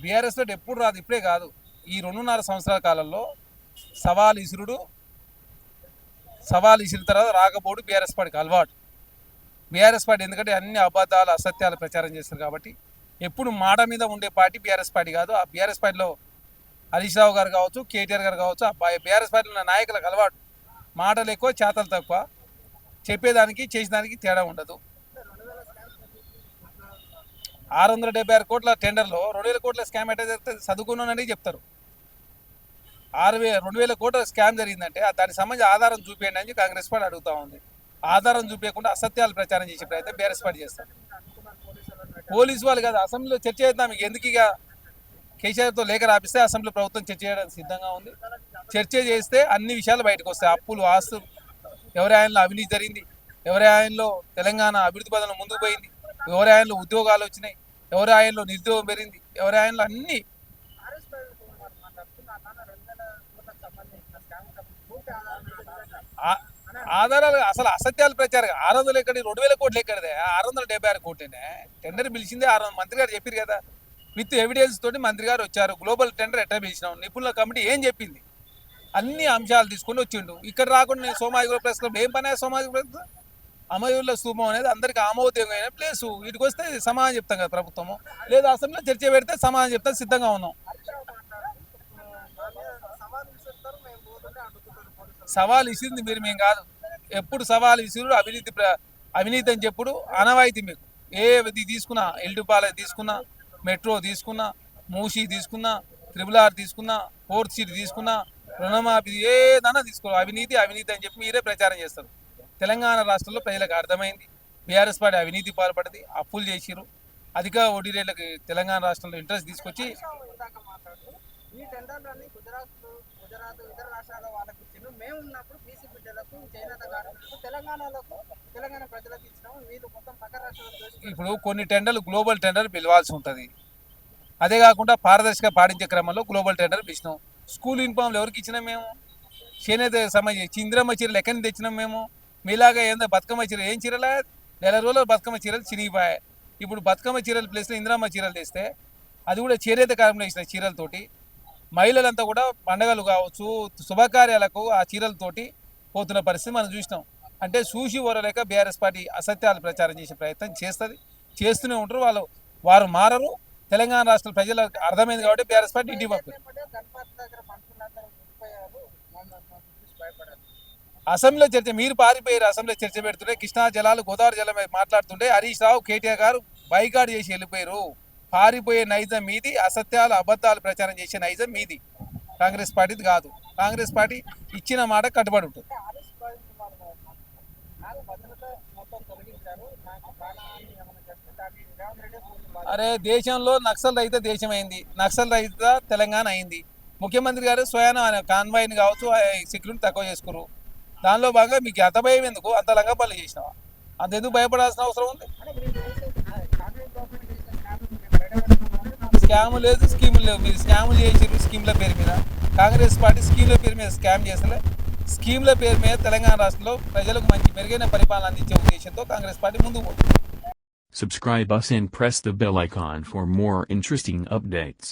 BRS తోటి ఎప్పుడు రాదు, ఇప్పుడే కాదు, ఈ 2.5 సంవత్సరాల కాలంలో సవాల్ ఇసురుడు, సవాల్ ఇసిన తర్వాత రాకపోవడం బీఆర్ఎస్ పార్టీకి అలవాటు. బీఆర్ఎస్ పార్టీ ఎందుకంటే అన్ని అబద్ధాలు అసత్యాలు ప్రచారం చేస్తారు కాబట్టి ఎప్పుడు మాట మీద ఉండే పార్టీ బీఆర్ఎస్ పార్టీ కాదు. ఆ బీఆర్ఎస్ పార్టీలో హరీష్ రావు గారు కావచ్చు, కేటీఆర్ గారు కావచ్చు, ఆ బీఆర్ఎస్ పార్టీలో ఉన్న నాయకులకు అలవాటు మాటలు ఎక్కువ చేతలు తక్కువ, చెప్పేదానికి చేసేదానికి తేడా ఉండదు. 676 కోట్ల టెండర్లో 2,000 కోట్ల స్కామ్ ఎట్లా జరిగితే చదువుకున్నానని చెప్తారు. 2,000 కోట్ల స్కామ్ జరిగిందంటే దానికి సంబంధించి ఆధారం చూపించండి అని కాంగ్రెస్ పార్టీ అడుగుతా ఉంది. ఆధారం చూపించకుండా అసత్యాలు ప్రచారం చేసే ప్రయత్నం బీఆర్ఎస్ పార్టీ చేస్తారు. పోలీసు వాళ్ళు కాదు, అసెంబ్లీలో చర్చ చేద్దాం. మీకు ఎందుకు ఇక కేసీఆర్తో లేఖ రాపిస్తే అసెంబ్లీ ప్రభుత్వం చర్చ చేయడానికి సిద్ధంగా ఉంది. చర్చ చేస్తే అన్ని విషయాలు బయటకు వస్తాయి. అప్పులు, ఆస్తులు, ఎవరి ఆయనలో అవినీతి జరిగింది, ఎవరి ఆయనలో తెలంగాణ అభివృద్ధి పదంలో ముందుకు పోయింది, ఎవరి ఆయనలో ఉద్యోగాలు వచ్చినాయి, ఎవరి ఆయనలో నిరుద్యోగం పెరిగింది, ఎవరి ఆయనలో అన్ని ఆధారాలు. అసలు అసత్యాలు ప్రచారం 600 ఎక్కడి, 2,000 కోట్లు ఎక్కడిదే, 676 కోట్లేనే. టెండర్ పిలిచిందే 600. మంత్రి గారు చెప్పారు కదా, విత్ ఎవిడెన్స్ తోటి మంత్రి గారు వచ్చారు. గ్లోబల్ టెండర్ ఎట్లా పిలిచినాం, నిపుణుల కమిటీ ఏం చెప్పింది, అన్ని అంశాలు తీసుకొని వచ్చిండు. ఇక్కడ రాకుండా నేను సోమాజిగూడ ప్రెస్ క్లబ్ ఏం పని, సోమాజిగూడ ప్రెస్ అమయూర్ల స్థూపం అనేది అందరికీ ఆమోదయోగమైన ప్లేసు. వీటికి వస్తే సమాధానం చెప్తాం కదా ప్రభుత్వము, లేదా అసెంబ్లీలో చర్చ పెడితే సమాధానం చెప్తాం, సిద్ధంగా ఉన్నాం. సవాల్ ఇసింది మీరు, మేము కాదు. ఎప్పుడు సవాల్ విసురుడు అవినీతి అని చెప్పుడు అనవాయితీ. మీకు ఏది తీసుకున్నా, ఎల్డుపాలెం తీసుకున్నా, మెట్రో తీసుకున్నా, మూసీ తీసుకున్నా, RRR తీసుకున్నా, 4th సీట్ తీసుకున్నా, రుణమాఫీ ఏదన్నా తీసుకో, అవినీతి అవినీతి అని చెప్పి మీరే ప్రచారం చేస్తారు. తెలంగాణ రాష్ట్రంలో ప్రజలకు అర్థమైంది బీఆర్ఎస్ పార్టీ అవినీతి పాల్పడింది, అప్పులు చేసిరు, అధిక వడ్డీ రేట్లకి తెలంగాణ రాష్ట్రంలో ఇంట్రెస్ట్ తీసుకొచ్చి ఈ టెండర్లన్నీ గుజరాత్ ఇతర రాష్ట్రాల వాళ్ళకి ఇచ్చిన, మేము ఉన్నప్పుడు బీసీ బిడ్డలకు, చేనేత కార్మికులకు, తెలంగాణ ప్రజలకు ఇచ్చినాము. వీళ్ళు మొత్తం పక్క రాష్ట్రాలకు. ఇప్పుడు కొన్ని టెండర్లు గ్లోబల్ టెండర్ పిలవాల్సి ఉంటుంది. అదే కాకుండా పారదర్శక పాటించే క్రమంలో గ్లోబల్ టెండర్ పిలిచినాం. స్కూల్ యూనిఫామ్లు ఎవరికి ఇచ్చినాం మేము, చేనేత సంబంధించి ఇందిరమ్మ చీరలు ఎక్కడి నుంచి తెచ్చినాం మేము. మీలాగా ఏందో బతుకమ్మ చీరలు ఏం చీరలే, నెల రోజులు బతుకమ్మ చీరలు చినిగిపోయాయి. ఇప్పుడు బతుకమ్మ చీరల ప్లేస్లో ఇందిరమ్మ చీరలు తెస్తే అది కూడా చేనేత కార్మికులు ఇచ్చిన చీరలతోటి మహిళలంతా కూడా పండగలు కావచ్చు, శుభకార్యాలకు ఆ చీరలతోటి పోతున్న పరిస్థితి మనం చూసినాం. అంటే చూసి ఓరలేక బీఆర్ఎస్ పార్టీ అసత్యాలు ప్రచారం చేసే ప్రయత్నం చేస్తూనే ఉంటారు. వారు మారరు. తెలంగాణ రాష్ట్ర ప్రజలకు అర్థమైంది కాబట్టి బీఆర్ఎస్ పార్టీ ఇంటికి పంపారు. అసెంబ్లీలో చర్చ మీరు పారిపోయారు. అసెంబ్లీలో చర్చ పెడుతుంటే కృష్ణా జలాలు, గోదావరి జలం మాట్లాడుతుంటే హరీష్ రావు, కేటీఆర్ గారు బైకాట్ చేసి వెళ్ళిపోయారు. పారిపోయే నైజం మీది, అసత్యాలు అబద్ధాలు ప్రచారం చేసే నైజం మీది, కాంగ్రెస్ పార్టీది కాదు. కాంగ్రెస్ పార్టీ ఇచ్చిన మాట కట్టుబడి ఉంటుంది. అరే దేశంలో నక్సల్ రహిత దేశం అయింది, నక్సల్ రహిత తెలంగాణ అయింది. ముఖ్యమంత్రి గారు స్వయాన కాన్వాయ్ని కావచ్చు సెక్యూరిటీ తక్కువ చేసుకున్నారు. దానిలో భాగంగా మీకు అంత భయం ఎందుకు, అంత లంగపల్లి చేసినావా, అంతెందుకు భయపడాల్సిన అవసరం ఉంది. స్కామ్ లేదు, స్కీములు లేవు. మీరు స్కాములు చేసారు స్కీమ్ల పేరు మీద. కాంగ్రెస్ పార్టీ స్కీమ్ల పేరు మీద స్కామ్ చేసలే. స్కీమ్ల పేరు మీద తెలంగాణ రాష్ట్రంలో ప్రజలకు మంచి మెరుగైన పరిపాలన అందించే ఉద్దేశంతో కాంగ్రెస్ పార్టీ ముందుకు పోతుంది. Subscribe us and press the bell icon for more interesting updates.